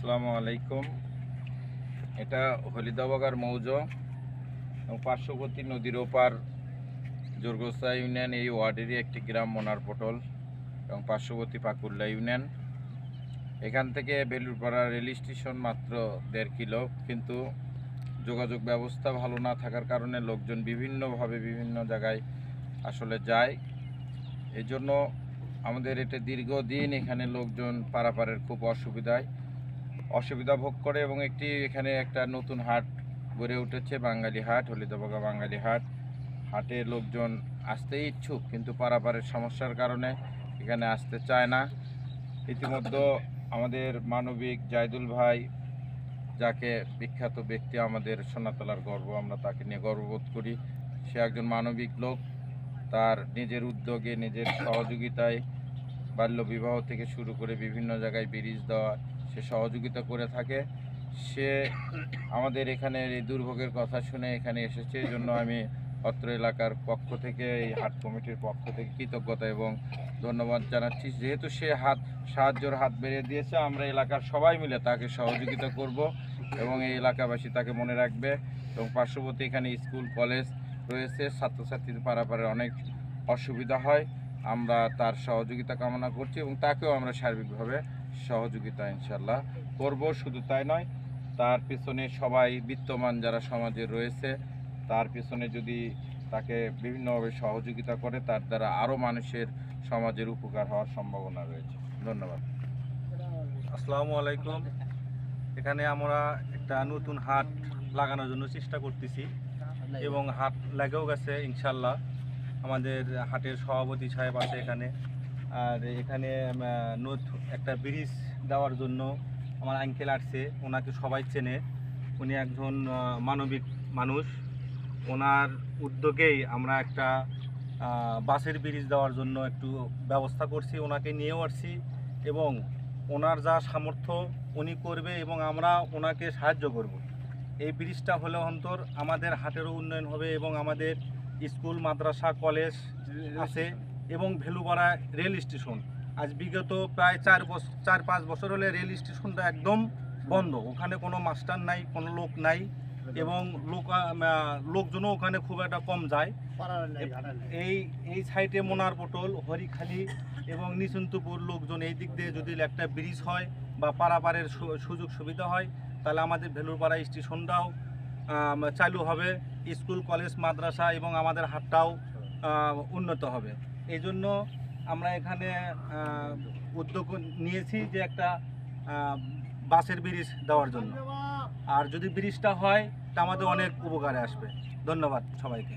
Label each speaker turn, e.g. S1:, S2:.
S1: আসসালামু আলাইকুম। এটা হলিদাবাগার মৌজ এবং পার্শ্ববর্তী নদীর ওপার জোরগোসা ইউনিয়ন এই ওয়ার্ডেরই একটি গ্রাম মোনারপটল এবং পার্শ্ববর্তী পাকুল্লা ইউনিয়ন। এখান থেকে বেলুড়পাড়া রেল স্টেশন মাত্র 1.5 কিলো, কিন্তু যোগাযোগ ব্যবস্থা ভালো না থাকার কারণে লোকজন বিভিন্নভাবে বিভিন্ন জায়গায় আসলে যায়। এই জন্য আমাদের এটা দীর্ঘদিন এখানে লোকজন পারাপারের খুব অসুবিধা ভোগ করে এবং এখানে একটা নতুন হাট গড়ে উঠেছে, বাঙালি হাট, হলিদাবাগা বাঙালি হাট। হাটে লোকজন আসতে ইচ্ছুক, কিন্তু পারাপারের সমস্যার কারণে এখানে আসতে চায় না। ইতিমধ্যে আমাদের মানবিক জায়দুল ভাই, যাকে বিখ্যাত ব্যক্তি, আমাদের সোনাতলার গর্ব, আমরা তাকে নিয়ে গর্ববোধ করি। সে একজন মানবিক লোক। তার নিজের উদ্যোগে, নিজের সহযোগিতায় বাল্যবিবাহ থেকে শুরু করে বিভিন্ন জায়গায় ব্রিজ দেওয়া সে সহযোগিতা করে থাকে। সে আমাদের এখানের এই দুর্ভোগের কথা শুনে এখানে এসেছে। এই জন্য আমি অত্র এলাকার পক্ষ থেকে, এই হাট কমিটির পক্ষ থেকে কৃতজ্ঞতা এবং ধন্যবাদ জানাচ্ছি। যেহেতু সে সাহায্যের হাত বেড়ে দিয়েছে, আমরা এলাকার সবাই মিলে তাকে সহযোগিতা করব এবং এই এলাকাবাসী তাকে মনে রাখবে। এবং পার্শ্ববর্তী এখানে স্কুল কলেজ রয়েছে, ছাত্রছাত্রীদের পারাপারে অনেক অসুবিধা হয়। আমরা তার সহযোগিতা কামনা করছি এবং তাকেও আমরা সার্বিকভাবে সহযোগিতা ইনশাল্লাহ করব। শুধু তাই নয়, তার পিছনে সবাই বিত্তমান যারা সমাজে রয়েছে, তার পিছনে যদি তাকে বিভিন্নভাবে সহযোগিতা করে, তার দ্বারা আরও মানুষের সমাজের উপকার হওয়ার সম্ভাবনা রয়েছে। ধন্যবাদ।
S2: আসসালামু আলাইকুম। এখানে আমরা একটা নতুন হাট লাগানোর জন্য চেষ্টা করতেছি এবং হাট লাগেও গেছে ইনশাল্লাহ। আমাদের হাটের সভাপতি সাহেব আছে এখানে। আর এখানে একটা ব্রিজ দেওয়ার জন্য আমার আঙ্কেল আসছে, ওনাকে সবাই চেনে। উনি একজন মানবিক মানুষ। ওনার উদ্যোগেই আমরা একটা বাসের ব্রিজ দেওয়ার জন্য একটু ব্যবস্থা করছি, ওনাকে নিয়েও আসছি এবং ওনার যা সামর্থ্য উনি করবে এবং আমরা ওনাকে সাহায্য করব। এই ব্রিজটা হলে অন্তর আমাদের হাটেরও উন্নয়ন হবে এবং আমাদের স্কুল, মাদ্রাসা, কলেজ আছে এবং ভেলুপাড়া রেল স্টেশন আজ বিগত প্রায় 4-5 বছর হলে রেল স্টেশনটা একদম বন্ধ। ওখানে কোনো মাস্টার নাই, কোনো লোক নাই এবং লোকজনও ওখানে খুব একটা কম যায়। এই সাইডে মোনারপটল, হরিখালি এবং নিচন্তপুর লোকজন এই দিক দিয়ে যদি একটা ব্রিজ হয় বা পারাপারের সুযোগ সুবিধা হয়, তাহলে আমাদের ভেলুরপাড়া স্টেশনটাও চালু হবে, স্কুল, কলেজ, মাদ্রাসা এবং আমাদের হাটটাও উন্নত হবে। এই জন্য আমরা এখানে উদ্যোগ নিয়েছি যে একটা বাসের ব্রিজ দেওয়ার জন্য। আর যদি ব্রিজটা হয় তা আমাদের অনেক উপকারে আসবে। ধন্যবাদ সবাইকে।